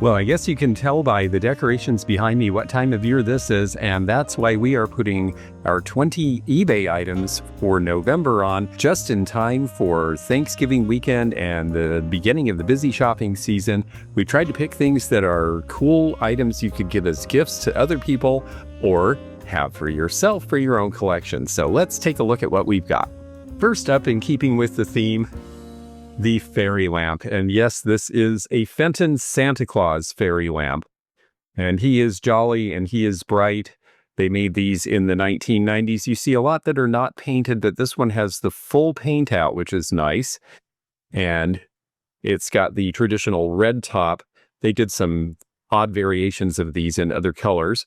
Well, I guess you can tell by the decorations behind me what time of year this is, and that's why we are putting our 20 eBay items for November on just in time for Thanksgiving weekend and the beginning of the busy shopping season. We tried to pick things that are cool items you could give as gifts to other people or have for yourself for your own collection. So let's take a look at what we've got. First up, in keeping with the theme, the fairy lamp. And yes, this is a Fenton Santa Claus fairy lamp. And he is jolly and he is bright. They made these in the 1990s. You see a lot that are not painted, but this one has the full paint out, which is nice. And it's got the traditional red top. They did some odd variations of these in other colors.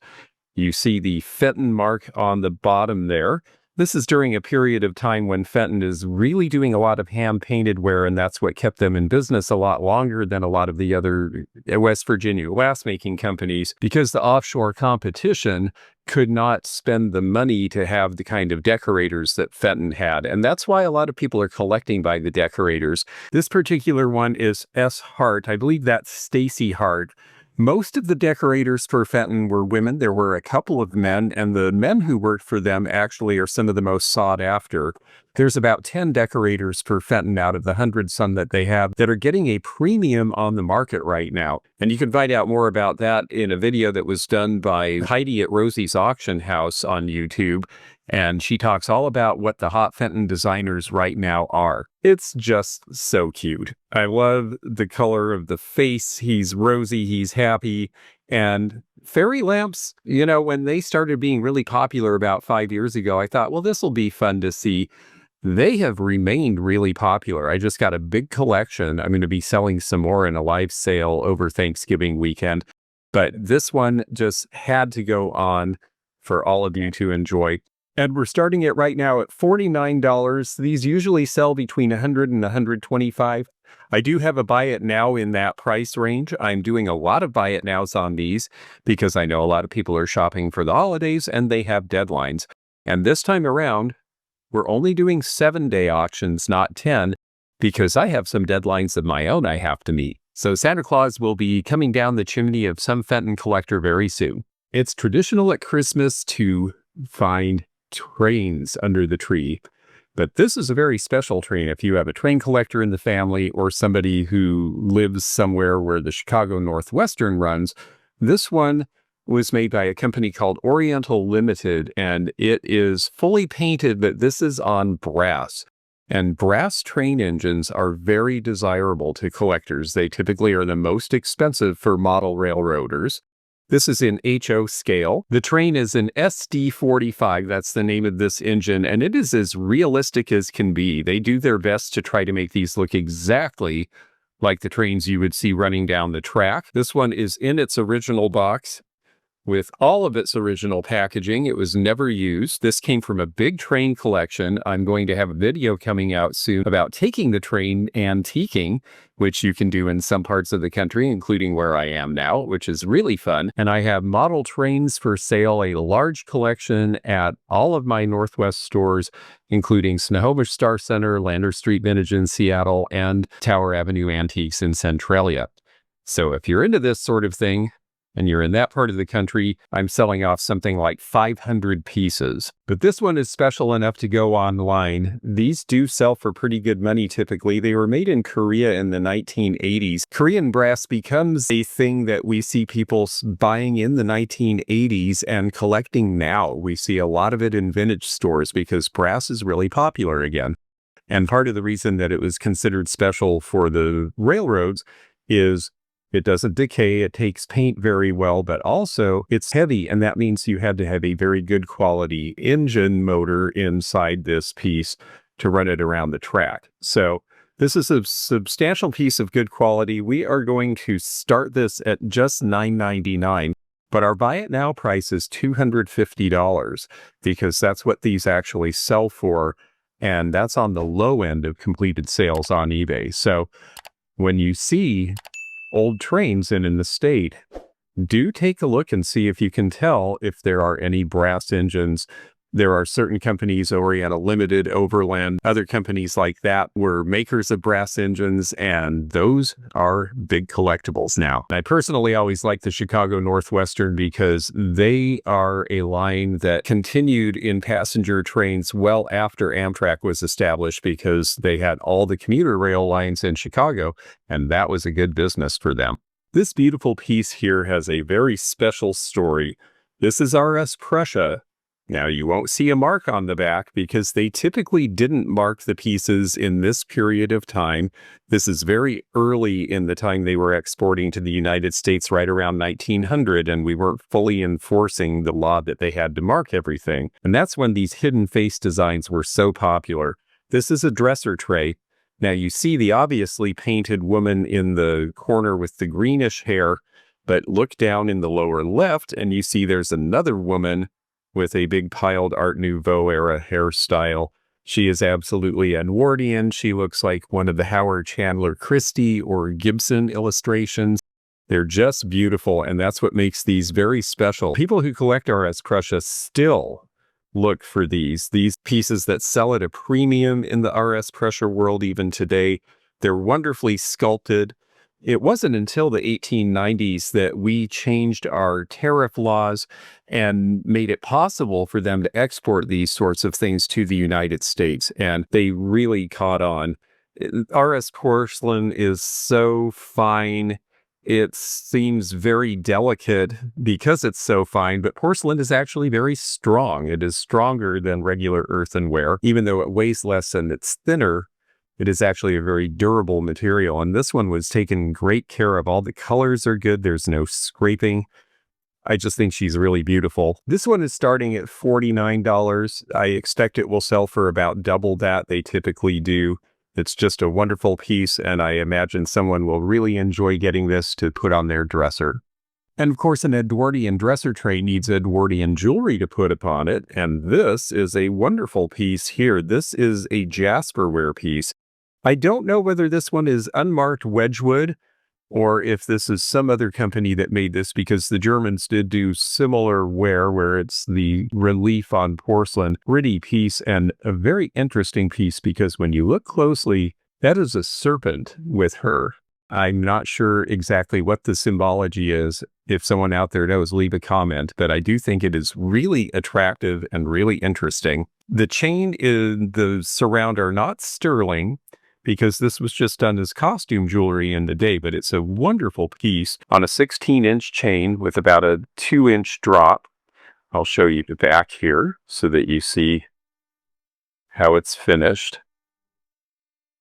You see the Fenton mark on the bottom there. This is during a period of time when Fenton is really doing a lot of hand-painted ware, and that's what kept them in business a lot longer than a lot of the other West Virginia glassmaking companies, because the offshore competition could not spend the money to have the kind of decorators that Fenton had. And that's why a lot of people are collecting by the decorators. This particular one is S. Hart. I believe that's Stacy Hart. Most of the decorators for Fenton were women. There were a couple of men, and the men who worked for them actually are some of the most sought after. There's about 10 decorators for Fenton out of the hundreds some that they have that are getting a premium on the market right now. And you can find out more about that in a video that was done by Heidi at Rosie's Auction House on YouTube. And she talks all about what the hot Fenton designers right now are. It's just so cute. I love the color of the face. He's rosy, he's happy. And fairy lamps, you know, when they started being really popular about 5 years ago, I thought, well, this will be fun to see. They have remained really popular. I just got a big collection. I'm going to be selling some more in a live sale over Thanksgiving weekend. But this one just had to go on for all of you to enjoy. And we're starting it right now at $49. These usually sell between $100 and $125. I do have a buy it now in that price range. I'm doing a lot of buy it nows on these because I know a lot of people are shopping for the holidays and they have deadlines. And this time around, we're only doing 7-day auctions, not 10, because I have some deadlines of my own I have to meet. So Santa Claus will be coming down the chimney of some Fenton collector very soon. It's traditional at Christmas to find trains under the tree, but this is a very special train. If you have a train collector in the family or somebody who lives somewhere where the Chicago Northwestern runs, this one was made by a company called Oriental Limited, and it is fully painted, but this is on brass. And brass train engines are very desirable to collectors. They typically are the most expensive for model railroaders. This is in HO scale. The train is an SD45, that's the name of this engine, and it is as realistic as can be. They do their best to try to make these look exactly like the trains you would see running down the track. This one is in its original box with all of its original packaging. It was never used. This came from a big train collection. I'm going to have a video coming out soon about taking the train antiquing, which you can do in some parts of the country, including where I am now, which is really fun. And I have model trains for sale, a large collection at all of my Northwest stores, including Snohomish Star Center, Lander Street Vintage in Seattle, and Tower Avenue Antiques in Centralia. So if you're into this sort of thing, and you're in that part of the country, I'm selling off something like 500 pieces. But this one is special enough to go online. These do sell for pretty good money typically. They were made in Korea in the 1980s. Korean brass becomes a thing that we see people buying in the 1980s and collecting now. We see a lot of it in vintage stores because brass is really popular again. And part of the reason that it was considered special for the railroads is it doesn't decay, it takes paint very well, but also it's heavy, and that means you had to have a very good quality engine motor inside this piece to run it around the track. So this is a substantial piece of good quality. We are going to start this at just $9.99, but our buy it now price is $250 because that's what these actually sell for, and that's on the low end of completed sales on eBay. So when you see old trains in the state, do take a look and see if you can tell if there are any brass engines There are certain companies, Oriental Limited, Overland, other companies like that were makers of brass engines, and those are big collectibles now. I personally always like the Chicago Northwestern because they are a line that continued in passenger trains well after Amtrak was established because they had all the commuter rail lines in Chicago, and that was a good business for them. This beautiful piece here has a very special story. This is RS Prussia. Now, you won't see a mark on the back because they typically didn't mark the pieces in this period of time. This is very early in the time they were exporting to the United States, right around 1900, and we weren't fully enforcing the law that they had to mark everything. And that's when these hidden face designs were so popular. This is a dresser tray. Now, you see the obviously painted woman in the corner with the greenish hair, but look down in the lower left and you see there's another woman with a big piled Art Nouveau era hairstyle. She is absolutely Edwardian. She looks like one of the Howard Chandler Christie or Gibson illustrations. They're just beautiful, and that's what makes these very special. People who collect RS Prussia still look for these pieces that sell at a premium in the RS Prussia world even today. They're wonderfully sculpted. It wasn't until the 1890s that we changed our tariff laws and made it possible for them to export these sorts of things to the United States, and they really caught on. RS porcelain is so fine. It seems very delicate because it's so fine, but porcelain is actually very strong. It is stronger than regular earthenware. Even though it weighs less and it's thinner, it is actually a very durable material, and this one was taken great care of. All the colors are good. There's no scraping. I just think she's really beautiful. This one is starting at $49. I expect it will sell for about double that. They typically do. It's just a wonderful piece, and I imagine someone will really enjoy getting this to put on their dresser. And of course, an Edwardian dresser tray needs Edwardian jewelry to put upon it, and this is a wonderful piece here. This is a Jasperware piece. I don't know whether this one is unmarked Wedgwood or if this is some other company that made this, because the Germans did do similar ware where it's the relief on porcelain. Pretty piece, and a very interesting piece because when you look closely, that is a serpent with her. I'm not sure exactly what the symbology is. If someone out there knows, leave a comment, but I do think it is really attractive and really interesting. The chain in the surround are not sterling, because this was just done as costume jewelry in the day, but it's a wonderful piece on a 16-inch chain with about a 2-inch drop. I'll show you the back here so that you see how it's finished.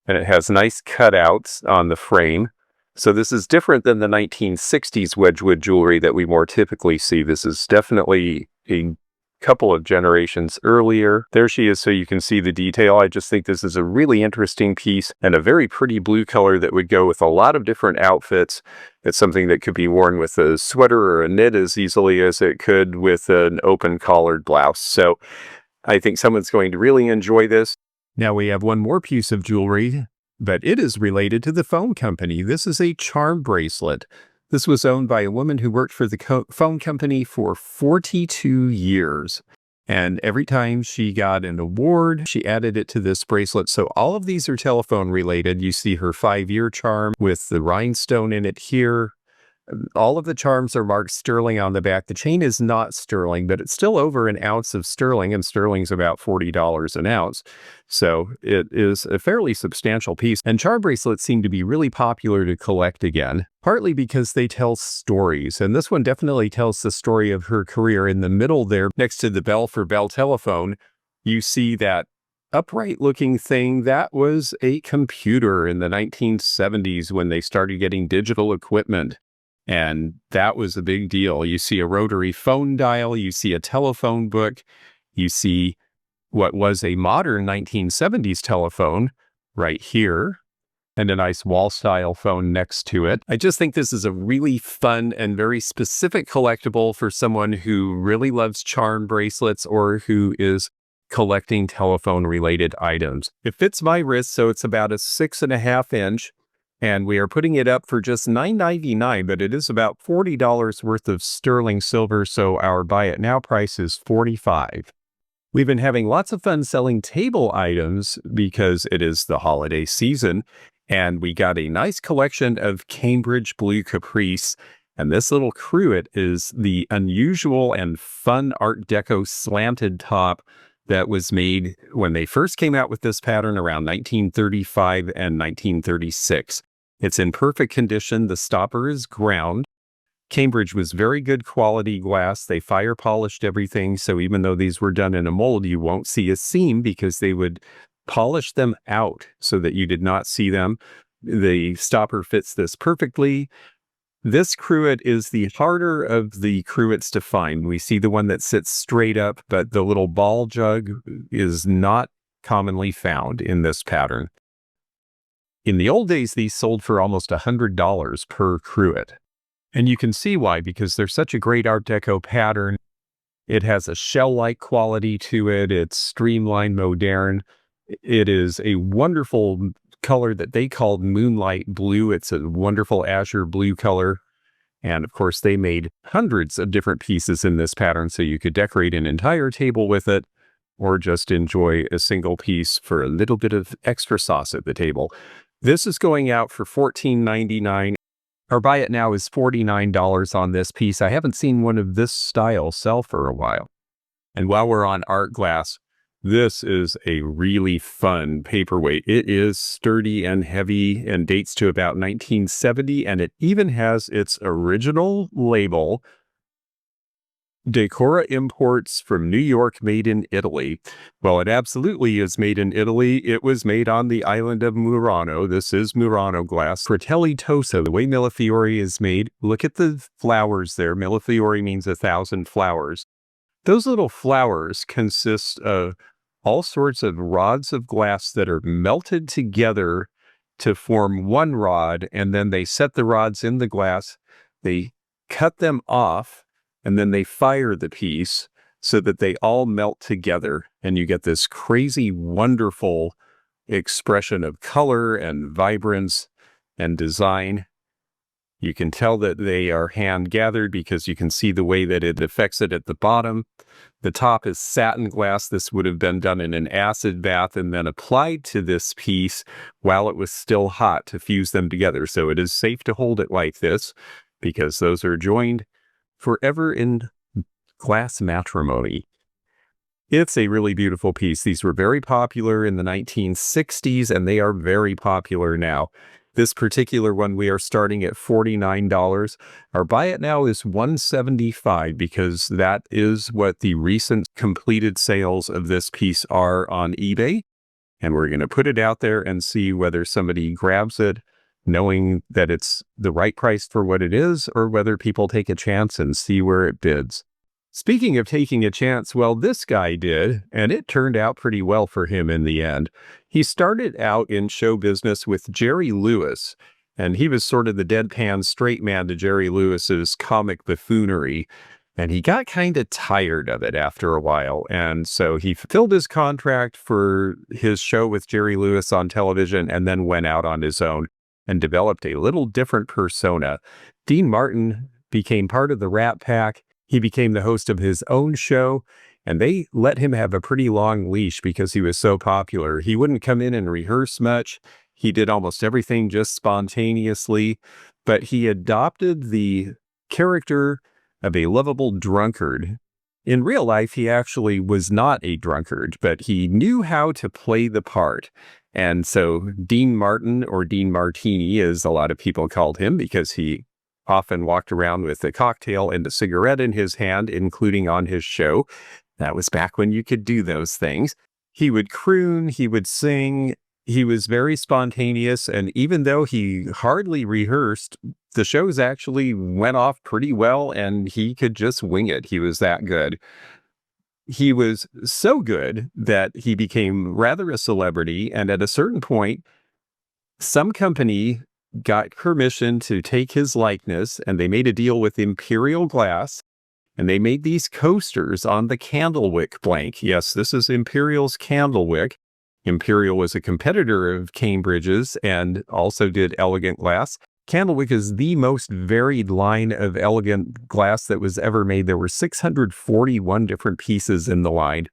And it has nice cutouts on the frame. So this is different than the 1960s Wedgwood jewelry that we more typically see. This is definitely a couple of generations earlier. There she is, so you can see the detail. I just think this is a really interesting piece and a very pretty blue color that would go with a lot of different outfits. It's something that could be worn with a sweater or a knit as easily as it could with an open collared blouse. So I think someone's going to really enjoy this. Now we have one more piece of jewelry, but it is related to the phone company. This is a charm bracelet. This was owned by a woman who worked for the phone company for 42 years. And every time she got an award, she added it to this bracelet. So all of these are telephone related. You see her 5-year charm with the rhinestone in it here. All of the charms are marked sterling on the back. The chain is not sterling, but it's still over an ounce of sterling, and sterling's about $40 an ounce. So it is a fairly substantial piece. And charm bracelets seem to be really popular to collect again, partly because they tell stories. And this one definitely tells the story of her career. In the middle there, next to the bell for Bell Telephone, you see that upright looking thing. That was a computer in the 1970s when they started getting digital equipment. And that was a big deal. You see a rotary phone dial, you see a telephone book, you see what was a modern 1970s telephone right here, and a nice wall-style phone next to it. I just think this is a really fun and very specific collectible for someone who really loves charm bracelets or who is collecting telephone-related items. It fits my wrist, so it's about a 6.5 inch. And we are putting it up for just $9.99, but it is about $40 worth of sterling silver, so our buy it now price is $45. We've been having lots of fun selling table items because it is the holiday season, and we got a nice collection of Cambridge Blue Caprice. And this little cruet is the unusual and fun Art Deco slanted top that was made when they first came out with this pattern around 1935 and 1936. It's in perfect condition. The stopper is ground. Cambridge was very good quality glass. They fire polished everything. So even though these were done in a mold, you won't see a seam because they would polish them out so that you did not see them. The stopper fits this perfectly. This cruet is the harder of the cruets to find. We see the one that sits straight up, but the little ball jug is not commonly found in this pattern. In the old days, these sold for almost $100 per cruet. And you can see why, because they're such a great Art Deco pattern. It has a shell-like quality to it. It's streamlined, modern. It is a wonderful color that they called moonlight blue. It's a wonderful azure blue color. And of course, they made hundreds of different pieces in this pattern, so you could decorate an entire table with it, or just enjoy a single piece for a little bit of extra sauce at the table. This is going out for $14.99. Our buy it now is $49 on this piece. I haven't seen one of this style sell for a while. And while we're on art glass, this is a really fun paperweight. It is sturdy and heavy and dates to about 1970, and it even has its original label, Decora Imports from New York, made in Italy. Well, it absolutely is made in Italy. It was made on the island of Murano. This is Murano glass. Fratelli Tosa, the way Millefiori is made, look at the flowers there. Millefiori means 1,000 flowers. Those little flowers consist of all sorts of rods of glass that are melted together to form one rod, and then they set the rods in the glass, they cut them off, and then they fire the piece so that they all melt together, and you get this crazy, wonderful expression of color and vibrance and design. You can tell that they are hand-gathered because you can see the way that it affects it at the bottom. The top is satin glass. This would have been done in an acid bath and then applied to this piece while it was still hot to fuse them together. So it is safe to hold it like this because those are joined forever in glass matrimony. It's a really beautiful piece. These were very popular in the 1960s, and they are very popular now. This particular one, we are starting at $49. Our buy it now is $175 because that is what the recent completed sales of this piece are on eBay. And we're going to put it out there and see whether somebody grabs it, knowing that it's the right price for what it is, or whether people take a chance and see where it bids. Speaking of taking a chance, well, this guy did, and it turned out pretty well for him in the end. He started out in show business with Jerry Lewis, and he was sort of the deadpan straight man to Jerry Lewis's comic buffoonery, and he got kind of tired of it after a while, and so he fulfilled his contract for his show with Jerry Lewis on television and then went out on his own and developed a little different persona. Dean Martin became part of the Rat Pack. He became the host of his own show, and they let him have a pretty long leash because he was so popular. He wouldn't come in and rehearse much. He did almost everything just spontaneously, but he adopted the character of a lovable drunkard. In real life, he actually was not a drunkard, but he knew how to play the part. And so Dean Martin, or Dean Martini, as a lot of people called him, because he often walked around with a cocktail and a cigarette in his hand, including on his show. That was back when you could do those things. He would croon, he would sing, he was very spontaneous, and even though he hardly rehearsed, the shows actually went off pretty well, and he could just wing it. He was that good. He was so good that he became rather a celebrity, and at a certain point, some company got permission to take his likeness, and they made a deal with Imperial Glass, and they made these coasters on the Candlewick blank. Yes, this is Imperial's Candlewick. Imperial was a competitor of Cambridge's and also did elegant glass. Candlewick is the most varied line of elegant glass that was ever made. There were 641 different pieces in the line.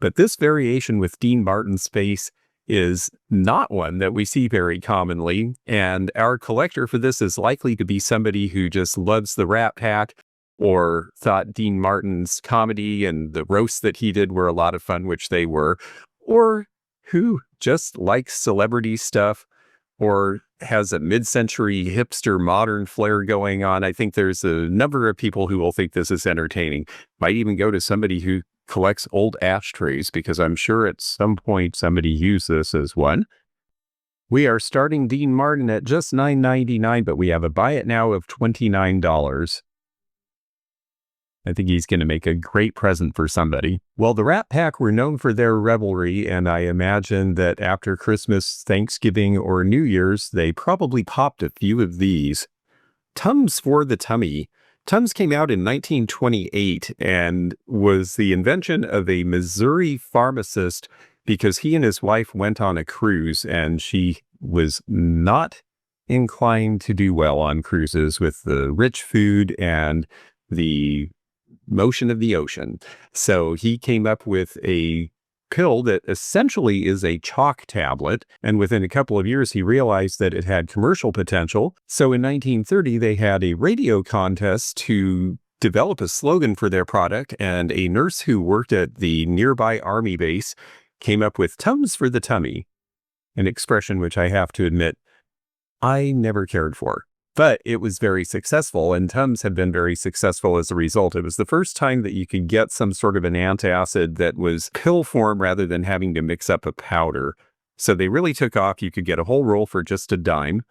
But this variation with Dean Martin's face is not one that we see very commonly, and our collector for this is likely to be somebody who just loves the Rat Pack or thought Dean Martin's comedy and the roasts that he did were a lot of fun, which they were, or who just likes celebrity stuff or has a mid-century hipster modern flair going on. I think there's a number of people who will think this is entertaining. Might even go to somebody who collects old ashtrays, because I'm sure at some point somebody used this as one. We are starting Dean Martin at just $9.99, but we have a buy it now of $29. I think he's going to make a great present for somebody. Well, the Rat Pack were known for their revelry, and I imagine that after Christmas, Thanksgiving, or New Year's, they probably popped a few of these. Tums for the Tummy. Tums came out in 1928 and was the invention of a Missouri pharmacist because he and his wife went on a cruise, and she was not inclined to do well on cruises with the rich food and the motion of the ocean. So he came up with a pill that essentially is a chalk tablet, and within a couple of years he realized that it had commercial potential. So in 1930 they had a radio contest to develop a slogan for their product, and a nurse who worked at the nearby army base came up with Tums for the Tummy, an expression which I have to admit I never cared for. But it was very successful, and Tums have been very successful as a result. It was the first time that you could get some sort of an antacid that was pill form rather than having to mix up a powder. So they really took off. You could get a whole roll for just a dime,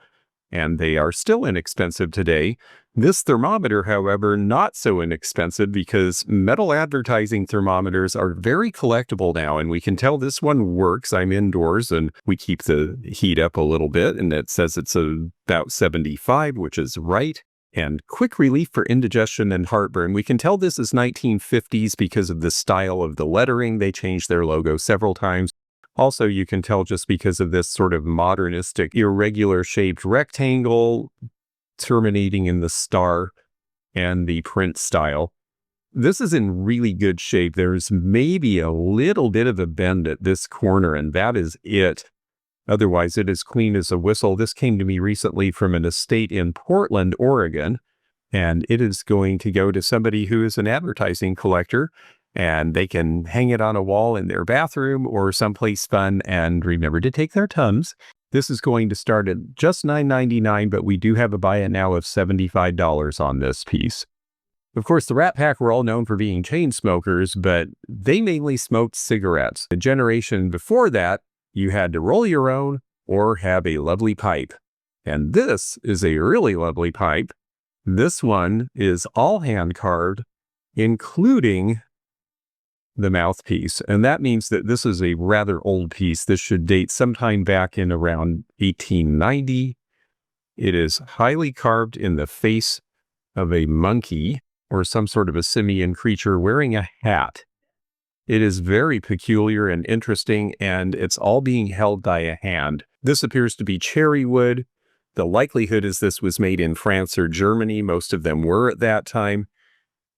and they are still inexpensive today. This thermometer, however, not so inexpensive because metal advertising thermometers are very collectible now, and we can tell this one works. I'm indoors and we keep the heat up a little bit, and it says it's about 75, which is right. And quick relief for indigestion and heartburn. We can tell this is 1950s because of the style of the lettering. They changed their logo several times. Also, you can tell just because of this sort of modernistic, irregular shaped rectangle terminating in the star and the print style. This is in really good shape. There's maybe a little bit of a bend at this corner, and that is it. Otherwise, it is clean as a whistle. This came to me recently from an estate in Portland, Oregon, and it is going to go to somebody who is an advertising collector, and they can hang it on a wall in their bathroom or someplace fun, and remember to take their Tums. This is going to start at just $9.99, but we do have a buy it now of $75 on this piece. Of course, the Rat Pack were all known for being chain smokers, but they mainly smoked cigarettes. The generation before that, you had to roll your own or have a lovely pipe. And this is a really lovely pipe. This one is all hand carved, including the mouthpiece. And that means that this is a rather old piece. This should date sometime back in around 1890. It is highly carved in the face of a monkey or some sort of a simian creature wearing a hat. It is very peculiar and interesting, and it's all being held by a hand. This appears to be cherry wood. The likelihood is this was made in France or Germany. Most of them were at that time.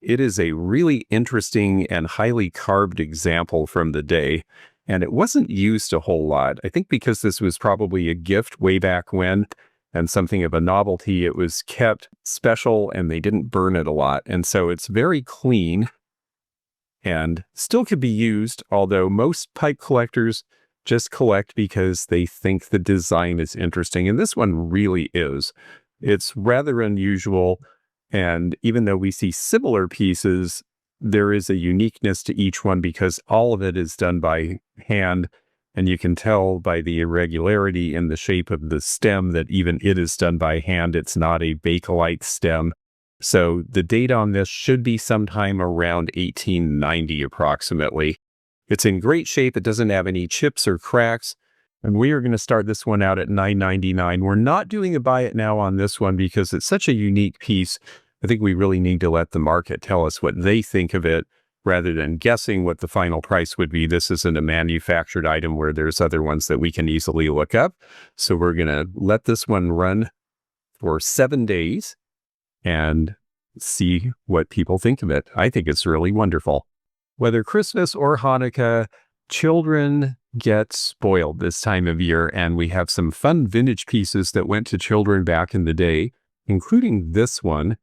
It is a really interesting and highly carved example from the day, and it wasn't used a whole lot. I think because this was probably a gift way back when and something of a novelty, it was kept special and they didn't burn it a lot. And so it's very clean and still could be used, although most pipe collectors just collect because they think the design is interesting. And this one really is. It's rather unusual. And even though we see similar pieces, there is a uniqueness to each one because all of it is done by hand. And you can tell by the irregularity in the shape of the stem that even it is done by hand. It's not a Bakelite stem. So the date on this should be sometime around 1890 approximately. It's in great shape. It doesn't have any chips or cracks. And we are going to start this one out at $9.99. We're not doing a buy it now on this one because it's such a unique piece. I think we really need to let the market tell us what they think of it rather than guessing what the final price would be. This isn't a manufactured item where there's other ones that we can easily look up. So we're going to let this one run for 7 days and see what people think of it. I think it's really wonderful. Whether Christmas or Hanukkah, children get spoiled this time of year, and we have some fun vintage pieces that went to children back in the day, including this one.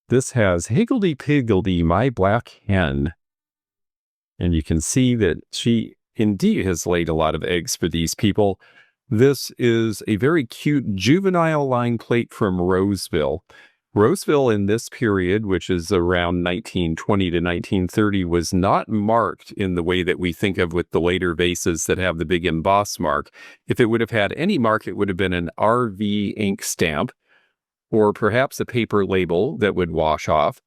This has Higgledy-Piggledy, my black hen. And you can see that she indeed has laid a lot of eggs for these people. This is a very cute juvenile line plate from Roseville. Roseville in this period, which is around 1920 to 1930, was not marked in the way that we think of with the later vases that have the big emboss mark. If it would have had any mark, it would have been an RV ink stamp, or perhaps a paper label that would wash off.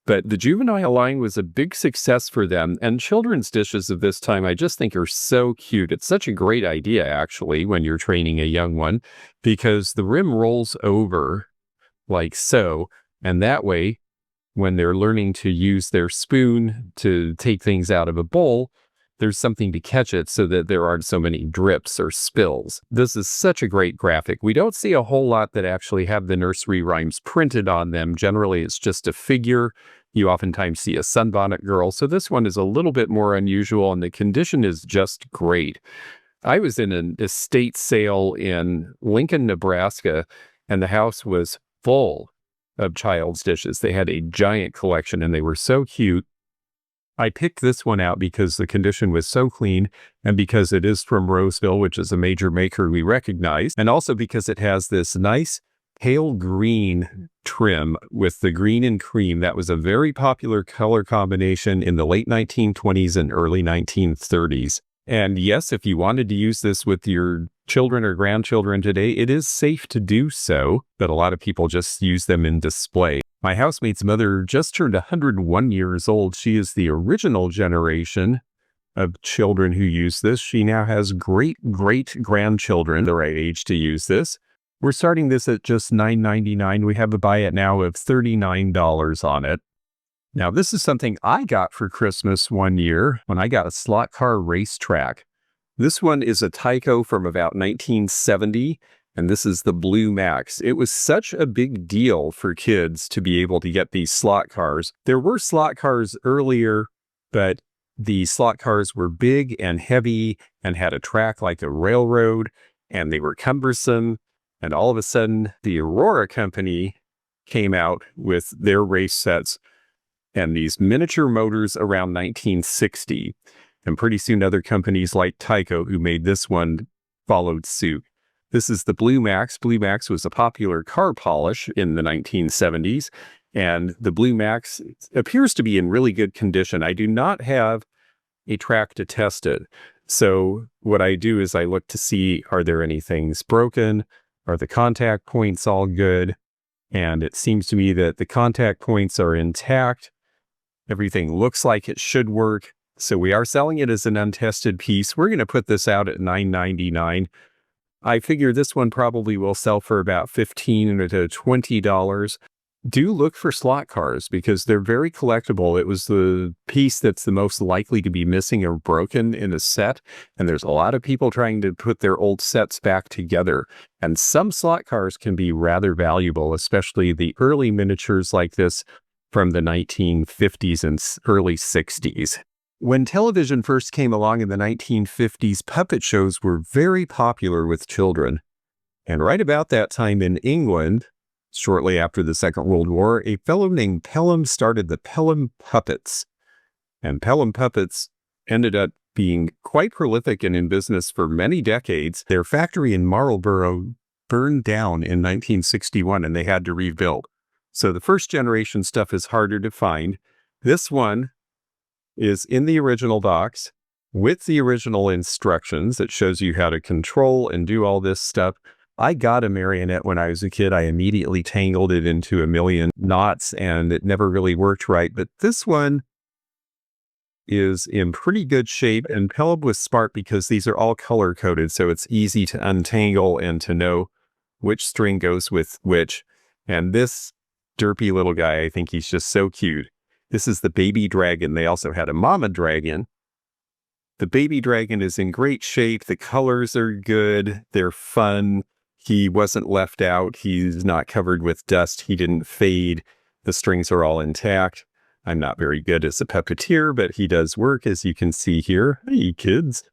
But the juvenile line was a big success for them, and children's dishes of this time I just think are so cute. It's such a great idea, actually, when you're training a young one, because the rim rolls over like so, and that way, when they're learning to use their spoon to take things out of a bowl, there's something to catch it so that there aren't so many drips or spills. This is such a great graphic. We don't see a whole lot that actually have the nursery rhymes printed on them. Generally, it's just a figure. You oftentimes see a sunbonnet girl. So this one is a little bit more unusual, and the condition is just great. I was in an estate sale in Lincoln, Nebraska, and the house was full of child's dishes. They had a giant collection, and they were so cute. I picked this one out because the condition was so clean, and because it is from Roseville, which is a major maker we recognize, and also because it has this nice pale green trim with the green and cream. That was a very popular color combination in the late 1920s and early 1930s. And yes, if you wanted to use this with your children or grandchildren today, it is safe to do so, but a lot of people just use them in display. My housemate's mother just turned 101 years old. She is the original generation of children who use this. She now has great-great-grandchildren, the right age to use this. We're starting this at just $9.99. We have a buy it now of $39 on it. Now, this is something I got for Christmas one year when I got a slot car racetrack. This one is a Tyco from about 1970, and this is the Blue Max. It was such a big deal for kids to be able to get these slot cars. There were slot cars earlier, but the slot cars were big and heavy and had a track like a railroad, and they were cumbersome. And all of a sudden, the Aurora company came out with their race sets and these miniature motors around 1960. And pretty soon other companies like Tyco, who made this one, followed suit. This is the Blue Max. Blue Max was a popular car polish in the 1970s. And the Blue Max appears to be in really good condition. I do not have a track to test it. So what I do is I look to see, are there any things broken? Are the contact points all good? And it seems to me that the contact points are intact. Everything looks like it should work. So we are selling it as an untested piece. We're going to put this out at $9.99. I figure this one probably will sell for about $15 to $20. Do look for slot cars because they're very collectible. It was the piece that's the most likely to be missing or broken in a set. And there's a lot of people trying to put their old sets back together. And some slot cars can be rather valuable, especially the early miniatures like this from the 1950s and early 60s. When television first came along in the 1950s, puppet shows were very popular with children. And right about that time in England, shortly after the Second World War, a fellow named Pelham started the Pelham Puppets. And Pelham Puppets ended up being quite prolific and in business for many decades. Their factory in Marlborough burned down in 1961 and they had to rebuild. So the first generation stuff is harder to find. This one is in the original box with the original instructions that shows you how to control and do all this stuff. I got a marionette when I was a kid. I immediately tangled it into a million knots and it never really worked right. But this one is in pretty good shape, and Pelham was smart because these are all color coded. So it's easy to untangle and to know which string goes with which. And this derpy little guy, I think he's just so cute. This is the baby dragon. They also had a mama dragon. The baby dragon is in great shape. The colors are good. They're fun. He wasn't left out. He's not covered with dust. He didn't fade. The strings are all intact. I'm not very good as a puppeteer, but he does work, as you can see here. Hey, kids.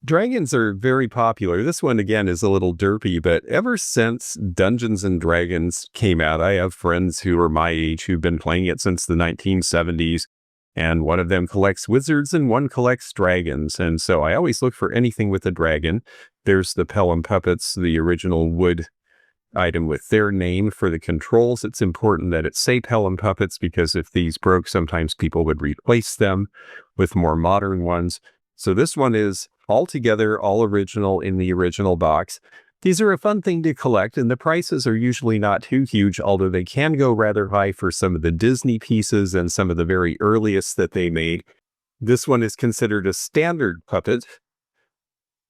Dragons are very popular. This one, again, is a little derpy, but ever since Dungeons and Dragons came out, I have friends who are my age who've been playing it since the 1970s, and one of them collects wizards and one collects dragons. And so I always look for anything with a dragon. There's the Pelham puppets, the original wood item with their name for the controls. It's important that it say Pelham puppets because if these broke, sometimes people would replace them with more modern ones. So this one is altogether all original in the original box. These are a fun thing to collect, and the prices are usually not too huge, although they can go rather high for some of the Disney pieces and some of the very earliest that they made. This one is considered a standard puppet,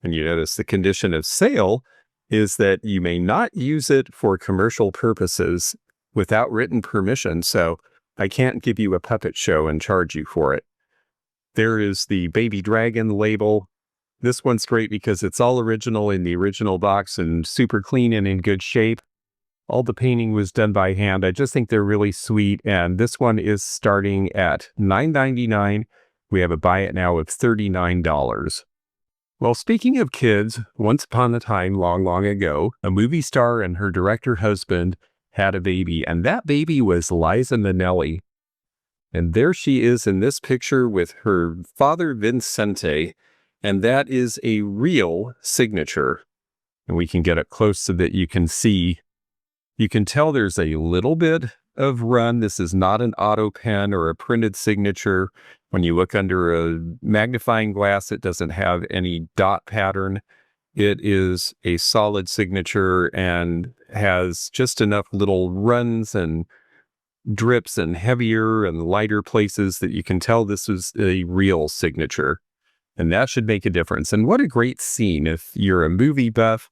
and you notice the condition of sale is that you may not use it for commercial purposes without written permission, so I can't give you a puppet show and charge you for it. There is the Baby Dragon label. This one's great because it's all original in the original box and super clean and in good shape. All the painting was done by hand. I just think they're really sweet, and this one is starting at $9.99. We have a buy it now of $39. Well, speaking of kids, once upon a time, long, long ago, a movie star and her director husband had a baby, and that baby was Liza Minnelli. And there she is in this picture with her father, Vincente, and that is a real signature. And we can get it close so that you can see. You can tell there's a little bit of run. This is not an auto pen or a printed signature. When you look under a magnifying glass, it doesn't have any dot pattern. It is a solid signature and has just enough little runs and drips and heavier and lighter places that you can tell this is a real signature. And that should make a difference. And what a great scene. If you're a movie buff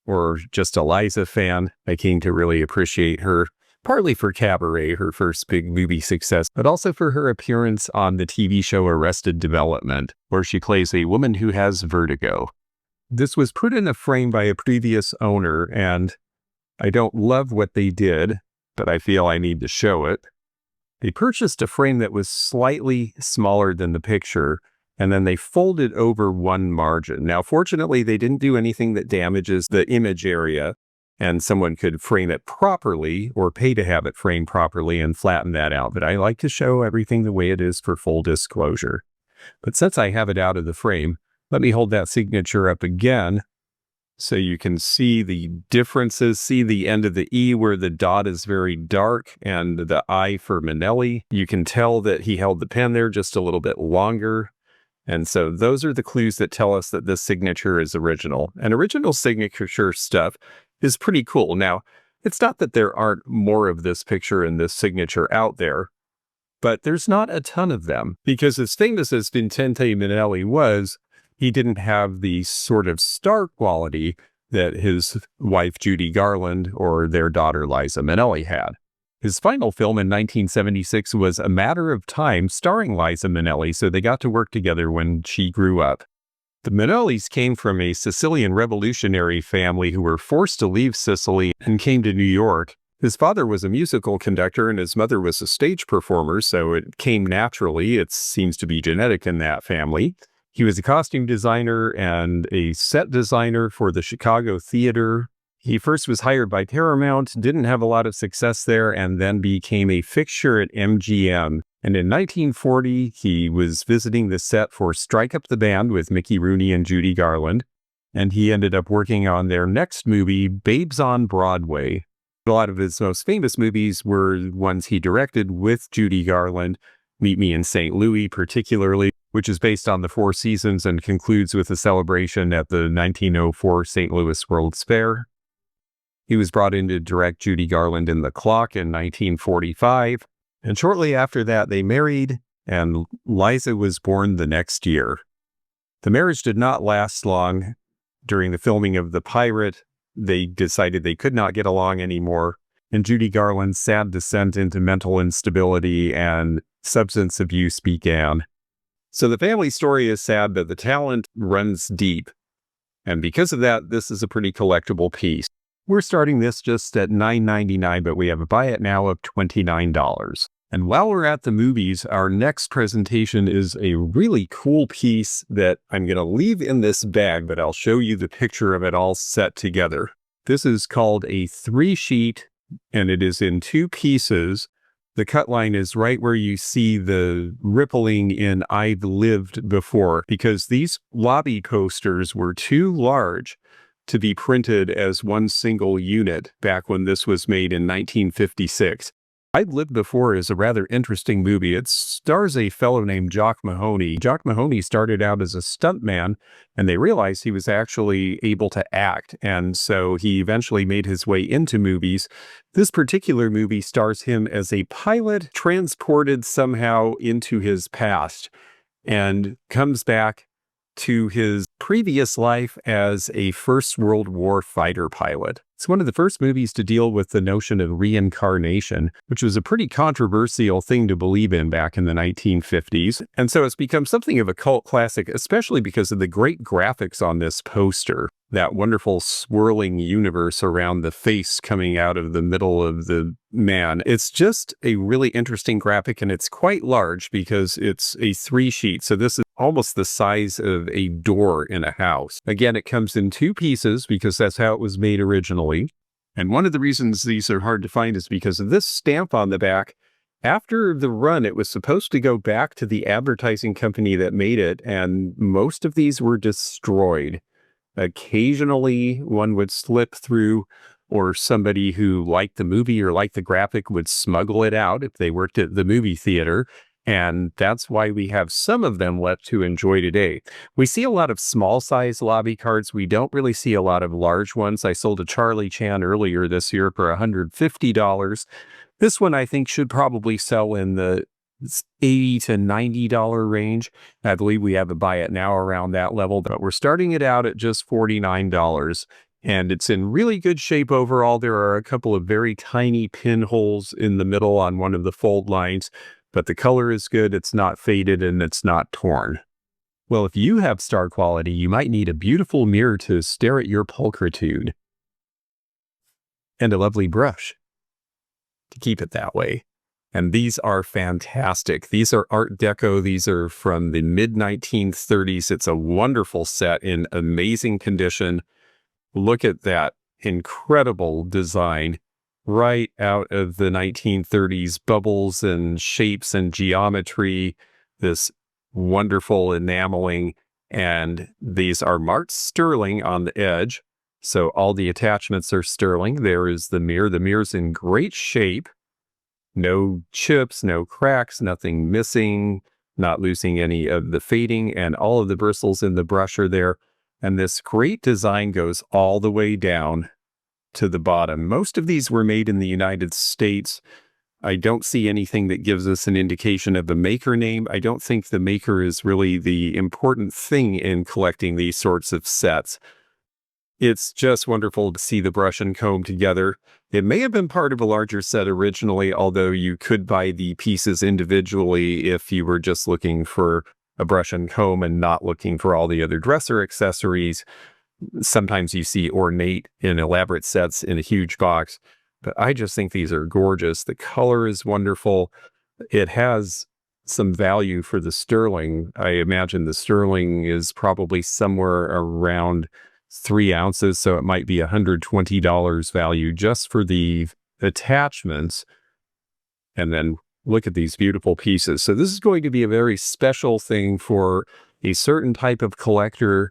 or just a Liza fan, I came to really appreciate her, partly for Cabaret, her first big movie success, but also for her appearance on the TV show Arrested Development, where she plays a woman who has vertigo. This was put in a frame by a previous owner, and I don't love what they did, but I feel I need to show it. They purchased a frame that was slightly smaller than the picture, and then they folded over one margin. Now, fortunately, they didn't do anything that damages the image area, and someone could frame it properly or pay to have it framed properly and flatten that out. But I like to show everything the way it is for full disclosure. But since I have it out of the frame, let me hold that signature up again so you can see the differences. See the end of the E where the dot is very dark and the I for Minnelli. You can tell that he held the pen there just a little bit longer. And so those are the clues that tell us that this signature is original. And original signature stuff is pretty cool. Now, it's not that there aren't more of this picture and this signature out there, but there's not a ton of them. Because as famous as Vincente Minnelli was, he didn't have the sort of star quality that his wife Judy Garland or their daughter Liza Minnelli had. His final film in 1976 was A Matter of Time, starring Liza Minnelli, so they got to work together when she grew up. The Minnellis came from a Sicilian revolutionary family who were forced to leave Sicily and came to New York. His father was a musical conductor and his mother was a stage performer, so it came naturally. It seems to be genetic in that family. He was a costume designer and a set designer for the Chicago Theater. He first was hired by Paramount, didn't have a lot of success there, and then became a fixture at MGM. And in 1940, he was visiting the set for Strike Up the Band with Mickey Rooney and Judy Garland. And he ended up working on their next movie, Babes on Broadway. A lot of his most famous movies were ones he directed with Judy Garland, Meet Me in St. Louis particularly, which is based on the Four Seasons and concludes with a celebration at the 1904 St. Louis World's Fair. He was brought in to direct Judy Garland in The Clock in 1945, and shortly after that they married, and Liza was born the next year. The marriage did not last long. During the filming of The Pirate, they decided they could not get along anymore, and Judy Garland's sad descent into mental instability and substance abuse began. So the family story is sad, but the talent runs deep. And because of that, this is a pretty collectible piece. We're starting this just at $9.99, but we have a buy it now of $29. And while we're at the movies, our next presentation is a really cool piece that I'm going to leave in this bag, but I'll show you the picture of it all set together. This is called a 3-sheet, and it is in 2 pieces. The cut line is right where you see the rippling in "I've lived before," because these lobby coasters were too large to be printed as one single unit back when this was made in 1956. I've Lived Before is a rather interesting movie. It stars a fellow named Jock Mahoney. Jock Mahoney started out as a stuntman, and they realized he was actually able to act, and so he eventually made his way into movies. This particular movie stars him as a pilot transported somehow into his past and comes back to his previous life as a First World War fighter pilot. It's one of the first movies to deal with the notion of reincarnation, which was a pretty controversial thing to believe in back in the 1950s. And so it's become something of a cult classic, especially because of the great graphics on this poster. That wonderful swirling universe around the face coming out of the middle of the man. It's just a really interesting graphic, and it's quite large because it's a 3-sheet. So this is almost the size of a door in a house. Again, it comes in 2 pieces because that's how it was made originally. And one of the reasons these are hard to find is because of this stamp on the back. After the run, it was supposed to go back to the advertising company that made it, and most of these were destroyed. Occasionally, one would slip through, or somebody who liked the movie or liked the graphic would smuggle it out if they worked at the movie theater. And that's why we have some of them left to enjoy today. We see a lot of small size lobby cards. We don't really see a lot of large ones. I sold a Charlie Chan earlier this year for $150. This one I think should probably sell in the $80 to $90 range. I believe we have a buy it now around that level, but we're starting it out at just $49. And it's in really good shape overall. There are a couple of very tiny pinholes in the middle on one of the fold lines, but the color is good, it's not faded, and it's not torn. Well, if you have star quality, you might need a beautiful mirror to stare at your pulchritude. And a lovely brush to keep it that way. And these are fantastic. These are Art Deco. These are from the mid-1930s. It's a wonderful set in amazing condition. Look at that incredible design right out of the 1930s, bubbles and shapes and geometry, this wonderful enameling, and these are marked sterling on the edge. So all the attachments are sterling. There is the mirror. The mirror's in great shape. No chips, no cracks, nothing missing, not losing any of the fading, and all of the bristles in the brush are there. And this great design goes all the way down to the bottom. Most of these were made in the United States. I don't see anything that gives us an indication of the maker name. I don't think the maker is really the important thing in collecting these sorts of sets. It's just wonderful to see the brush and comb together. It may have been part of a larger set originally, although you could buy the pieces individually if you were just looking for a brush and comb and not looking for all the other dresser accessories. Sometimes you see ornate and elaborate sets in a huge box, but I just think these are gorgeous. The color is wonderful. It has some value for the sterling. I imagine the sterling is probably somewhere around 3 ounces, so it might be $120 value just for the attachments. And then look at these beautiful pieces. So this is going to be a very special thing for a certain type of collector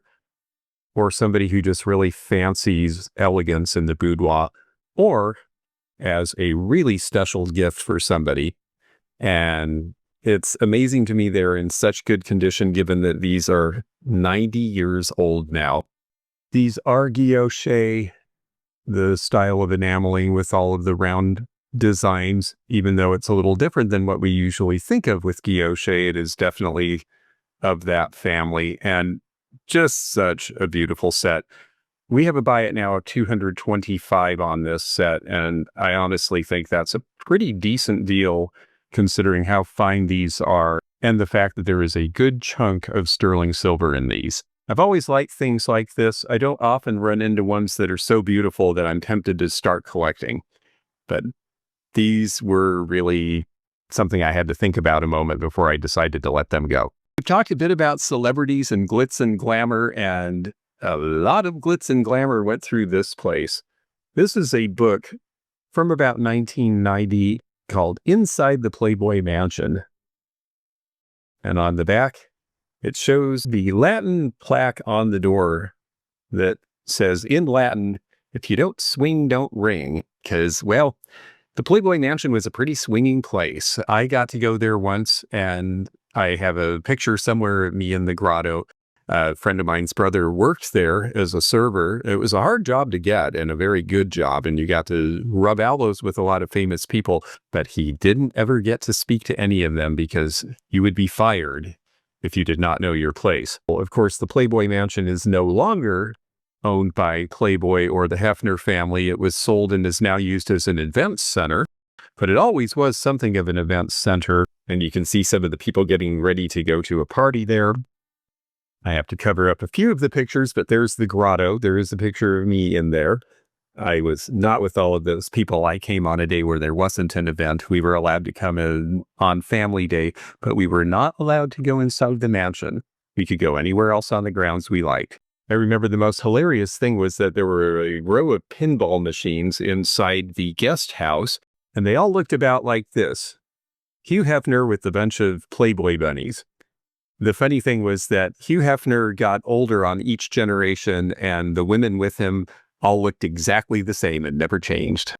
or somebody who just really fancies elegance in the boudoir, or as a really special gift for somebody. And it's amazing to me they're in such good condition given that these are 90 years old now. These are guilloche, the style of enameling with all of the round designs, even though it's a little different than what we usually think of with guilloche. It is definitely of that family, and just such a beautiful set. We have a buy it now of $225 on this set, and I honestly think that's a pretty decent deal considering how fine these are and the fact that there is a good chunk of sterling silver in these. I've always liked things like this. I don't often run into ones that are so beautiful that I'm tempted to start collecting, but these were really something I had to think about a moment before I decided to let them go. We've talked a bit about celebrities and glitz and glamour, and a lot of glitz and glamour went through this place. This is a book from about 1990 called Inside the Playboy Mansion. And on the back, it shows the Latin plaque on the door that says in Latin, "If you don't swing, don't ring." Because, well, the Playboy Mansion was a pretty swinging place. I got to go there once, and I have a picture somewhere of me in the grotto. A friend of mine's brother worked there as a server. It was a hard job to get and a very good job, and you got to rub elbows with a lot of famous people, but he didn't ever get to speak to any of them because you would be fired if you did not know your place. Well, of course, the Playboy Mansion is no longer owned by Playboy or the Hefner family. It was sold and is now used as an event center, but it always was something of an event center, and you can see some of the people getting ready to go to a party there. I have to cover up a few of the pictures, but there's the grotto. There is a picture of me in there. I was not with all of those people. I came on a day where there wasn't an event. We were allowed to come in on family day, but we were not allowed to go inside the mansion. We could go anywhere else on the grounds we liked. I remember the most hilarious thing was that there were a row of pinball machines inside the guest house, and they all looked about like this. Hugh Hefner with a bunch of Playboy bunnies. The funny thing was that Hugh Hefner got older on each generation, and the women with him all looked exactly the same and never changed.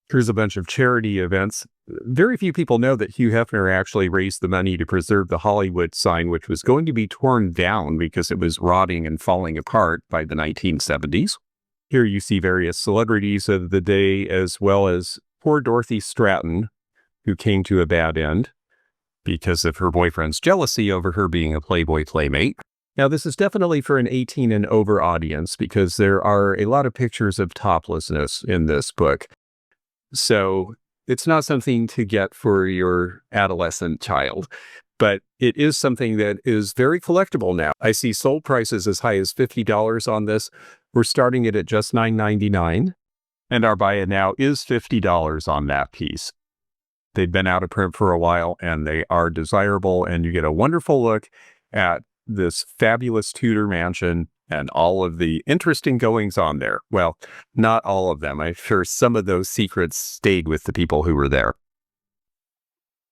Here's a bunch of charity events. Very few people know that Hugh Hefner actually raised the money to preserve the Hollywood sign, which was going to be torn down because it was rotting and falling apart by the 1970s. Here you see various celebrities of the day, as well as poor Dorothy Stratton, who came to a bad end because of her boyfriend's jealousy over her being a Playboy playmate. Now, this is definitely for an 18 and over audience because there are a lot of pictures of toplessness in this book. So it's not something to get for your adolescent child, but it is something that is very collectible now. I see sold prices as high as $50 on this. We're starting it at just $9.99, and our buy it now is $50 on that piece. They've been out of print for a while, and they are desirable, and you get a wonderful look at this fabulous Tudor mansion and all of the interesting goings on there. Well, not all of them. I'm sure some of those secrets stayed with the people who were there.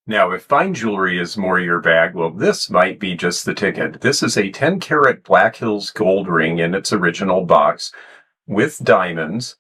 Now, if fine jewelry is more your bag, well, this might be just the ticket. This is a 10-carat Black Hills gold ring in its original box with diamonds.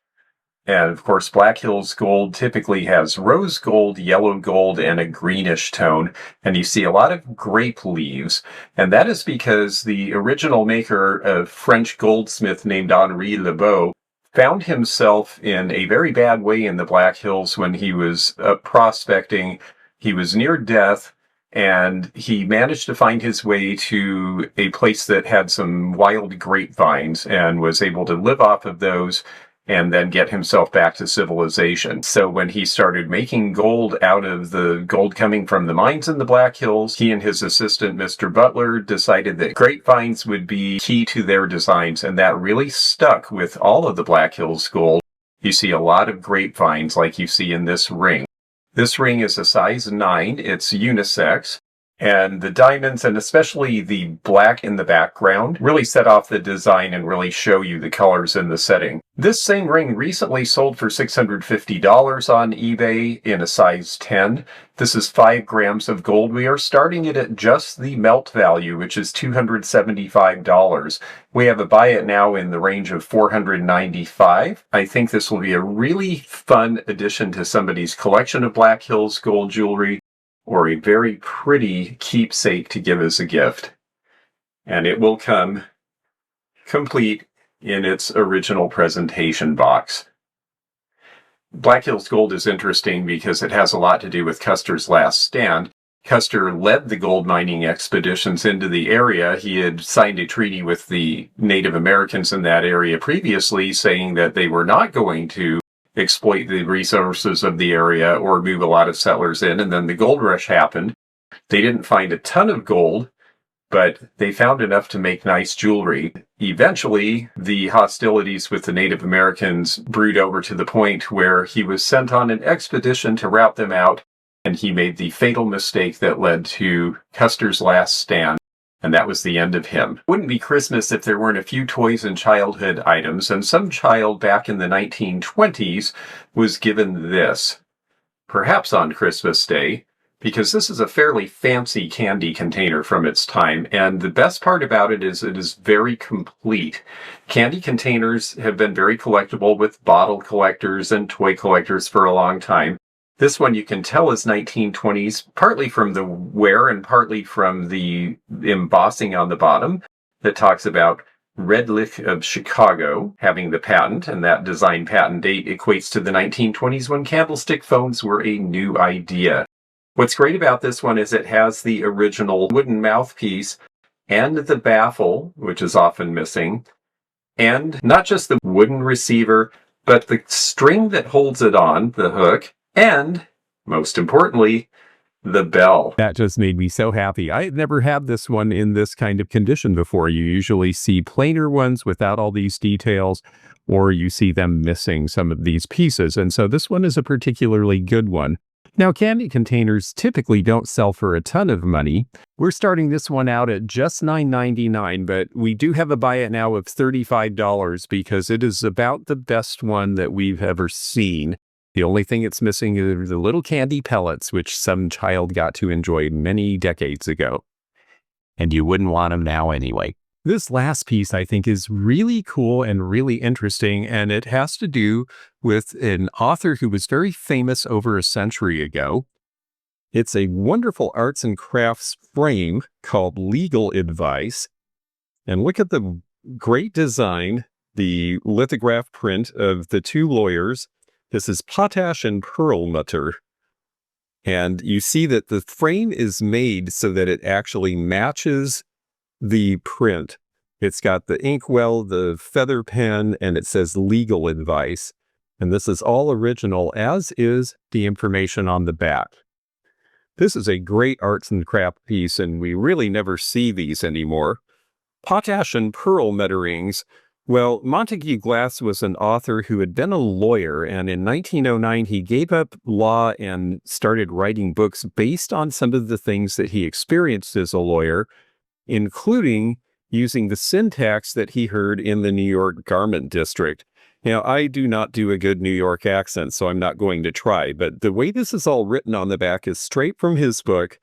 And of course, Black Hills gold typically has rose gold, yellow gold, and a greenish tone. And you see a lot of grape leaves. And that is because the original maker, a French goldsmith named Henri Lebeau, found himself in a very bad way in the Black Hills when he was prospecting. He was near death, and he managed to find his way to a place that had some wild grapevines and was able to live off of those and then get himself back to civilization. So when he started making gold out of the gold coming from the mines in the Black Hills, he and his assistant, Mr. Butler, decided that grapevines would be key to their designs, and that really stuck with all of the Black Hills gold. You see a lot of grapevines like you see in this ring. This ring is a size 9, it's unisex, and the diamonds, and especially the black in the background, really set off the design and really show you the colors in the setting. This same ring recently sold for $650 on eBay in a size 10. This is 5 grams of gold. We are starting it at just the melt value, which is $275. We have a buy it now in the range of $495. I think this will be a really fun addition to somebody's collection of Black Hills gold jewelry, or a very pretty keepsake to give as a gift. And it will come complete in its original presentation box. Black Hills Gold is interesting because it has a lot to do with Custer's last stand. Custer led the gold mining expeditions into the area. He had signed a treaty with the Native Americans in that area previously, saying that they were not going to exploit the resources of the area or move a lot of settlers in, and then the gold rush happened. They didn't find a ton of gold, but they found enough to make nice jewelry. Eventually, the hostilities with the Native Americans brewed over to the point where he was sent on an expedition to rout them out, and he made the fatal mistake that led to Custer's last stand, and that was the end of him. It wouldn't be Christmas if there weren't a few toys and childhood items, and some child back in the 1920s was given this, perhaps on Christmas Day, because this is a fairly fancy candy container from its time, and the best part about it is very complete. Candy containers have been very collectible with bottle collectors and toy collectors for a long time. This one you can tell is 1920s, partly from the wear and partly from the embossing on the bottom that talks about Redlich of Chicago having the patent, and that design patent date equates to the 1920s when candlestick phones were a new idea. What's great about this one is it has the original wooden mouthpiece and the baffle, which is often missing, and not just the wooden receiver, but the string that holds it on, the hook, and, most importantly, the bell. That just made me so happy. I had never had this one in this kind of condition before. You usually see plainer ones without all these details, or you see them missing some of these pieces, and so this one is a particularly good one. Now, candy containers typically don't sell for a ton of money. We're starting this one out at just $9.99, but we do have a buy it now of $35 because it is about the best one that we've ever seen. The only thing it's missing are the little candy pellets, which some child got to enjoy many decades ago. And you wouldn't want them now anyway. This last piece, I think, is really cool and really interesting, and it has to do with an author who was very famous over a century ago. It's a wonderful arts and crafts frame called Legal Advice. And look at the great design, the lithograph print of the two lawyers. This is Potash and Perlmutter. And you see that the frame is made so that it actually matches the print. It's got the inkwell, the feather pen, and it says Legal Advice. And this is all original, as is the information on the back. This is a great arts and craft piece, and we really never see these anymore. Potash and Perlmutterings. Well, Montague Glass was an author who had been a lawyer, and in 1909 he gave up law and started writing books based on some of the things that he experienced as a lawyer, including using the syntax that he heard in the New York garment district. Now, I do not do a good New York accent, so I'm not going to try, but the way this is all written on the back is straight from his book,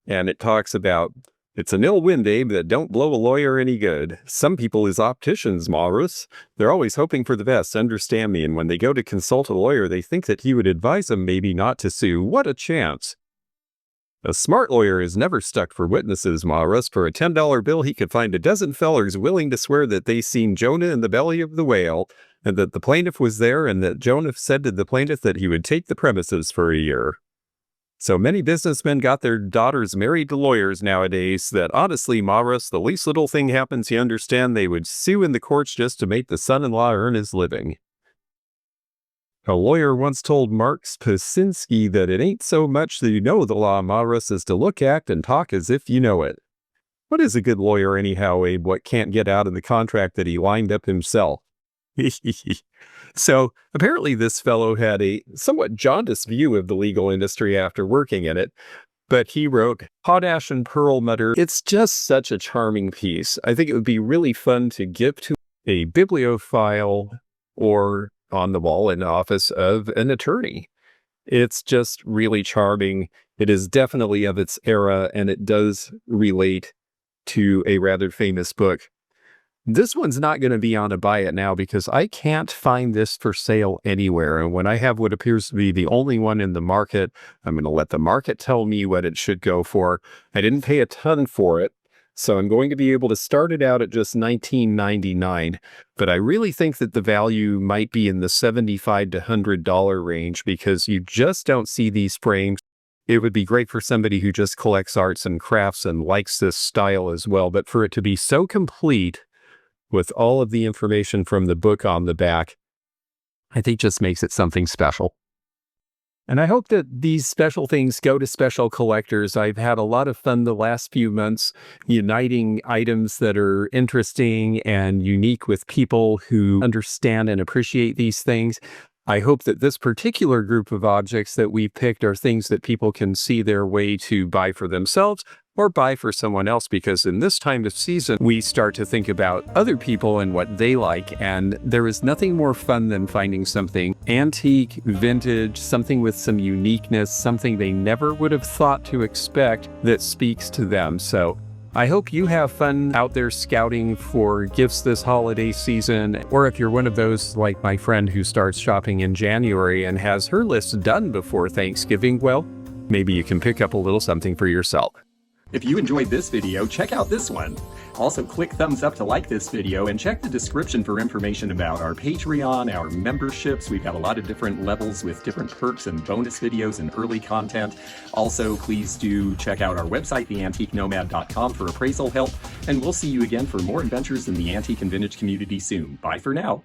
and it talks about, it's an ill wind, Abe, that don't blow a lawyer any good. Some people is opticians, Maurus. They're always hoping for the best, understand me, and when they go to consult a lawyer, they think that he would advise them maybe not to sue. What a chance! A smart lawyer is never stuck for witnesses, Maurus. For a $10 bill, he could find a dozen fellers willing to swear that they seen Jonah in the belly of the whale, and that the plaintiff was there, and that Jonah said to the plaintiff that he would take the premises for a year. So many businessmen got their daughters married to lawyers nowadays that honestly, Maurus, the least little thing happens, you understand, they would sue in the courts just to make the son-in-law earn his living. A lawyer once told Marks Pasinski that it ain't so much that you know the law, Maurus, as to look, act, and talk as if you know it. What is a good lawyer anyhow, Abe? What can't get out of the contract that he lined up himself? So apparently this fellow had a somewhat jaundiced view of the legal industry after working in it, but he wrote Potash and Perlmutter. It's just such a charming piece. I think it would be really fun to give to a bibliophile or on the wall in the office of an attorney. It's just really charming. It is definitely of its era, and it does relate to a rather famous book. This one's not going to be on a buy it now because I can't find this for sale anywhere. And when I have what appears to be the only one in the market, I'm going to let the market tell me what it should go for. I didn't pay a ton for it, so I'm going to be able to start it out at just $19.99. But I really think that the value might be in the $75 to $100 range because you just don't see these frames. It would be great for somebody who just collects arts and crafts and likes this style as well. But for it to be so complete, with all of the information from the book on the back, I think just makes it something special. And I hope that these special things go to special collectors. I've had a lot of fun the last few months uniting items that are interesting and unique with people who understand and appreciate these things. I hope that this particular group of objects that we picked are things that people can see their way to buy for themselves or buy for someone else, because in this time of season, we start to think about other people and what they like, and there is nothing more fun than finding something antique, vintage, something with some uniqueness, something they never would have thought to expect that speaks to them. So I hope you have fun out there scouting for gifts this holiday season, or if you're one of those like my friend who starts shopping in January and has her list done before Thanksgiving, well, maybe you can pick up a little something for yourself. If you enjoyed this video, check out this one. Also, click thumbs up to like this video and check the description for information about our Patreon, our memberships. We've got a lot of different levels with different perks and bonus videos and early content. Also, please do check out our website, theantiquenomad.com, for appraisal help. And we'll see you again for more adventures in the antique and vintage community soon. Bye for now.